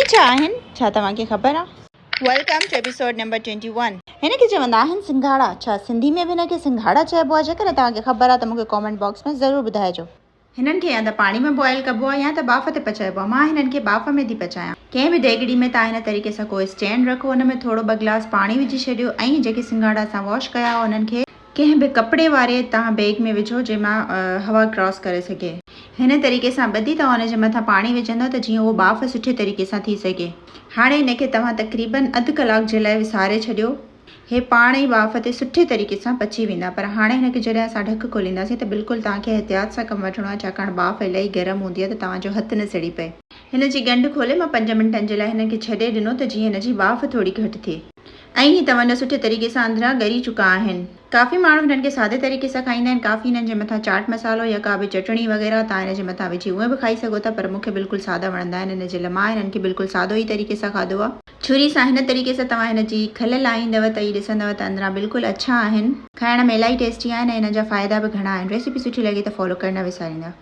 छा आहिनि छा तव्हांखे ख़बर आहे? Welcome to episode number 21। हिनखे चवंदा आहिनि सिंघाड़ा। छा सिंधी में बि हिनखे सिंघाड़ा चइबो आहे? जेकर तव्हांखे ख़बर आहे त मूंखे कॉमेंट बॉक्स में ज़रूरु ॿुधाइजो। हिननि खे या त पाणी में बॉइल कबो आहे या त बाफ़ ते पचाइबो आहे। मां हिननि खे बाफ़ में थी पचायां। कंहिं बि देगिड़ी में तव्हां हिन तरीक़े सां कोई स्टैंड रखो, हुन में थोरो 2 गिलास पाणी विझी छॾियो ऐं जेके सिंघाड़ा असां वॉश कया हुननि खे कंहिं बि कपिड़े वारे तव्हां बैग में विझो जंहिंमां हवा क्रॉस करे सघे। हिन तरीक़े सां ॿधी तव्हां हुनजे मथां पाणी विझंदव त जीअं उहो बाफ़ सुठे तरीक़े सां थी सघे। हाणे हिनखे तव्हां तक़रीबन अधु कलाक जे लाइ विसारे छॾियो। हे पाण ई बाफ़ ते सुठे तरीक़े सां पची वेंदा। पर हाणे हिनखे जॾहिं असां ढक खोलींदासीं त बिल्कुलु तव्हांखे एहतियात सां कमु वठिणो आहे, छाकाणि बाफ़ इलाही गरम हूंदी आहे त तव्हांजो हथु न सड़ी पए। हिन जी गंढ खोले मां 5 मिंटनि जे लाइ हिनखे छॾे ॾिनो त जीअं हिन जी बाफ़ थोरी घटि थिए ऐं ही तव्हां सुठे तरीक़े सां अंदरां ॻरी चुका आहिनि। काफ़ी माण्हू हिननि खे सादे तरीक़े सां खाईंदा आहिनि, काफ़ी हिननि जे मथां चाट मसालो या का बि चटणी वग़ैरह तव्हां हिन जे मथां विझी उहे बि खाई सघो था, पर मूंखे बिल्कुलु सादा वणंदा आहिनि। हिन जे लाइ मां हिननि खे बिल्कुलु सादो ई तरीक़े सां खाधो आहे। छुरी सां हिन तरीक़े सां तव्हां हिन जी खल लाहींदव त ई ॾिसंदव त अंदरां बिल्कुलु अच्छा आहिनि। खाइण में इलाही टेस्टी आहिनि ऐं हिन जा फ़ाइदा बि घणा आहिनि। रेसिपी सुठी लॻे त फॉलो करणु न विसारींदा।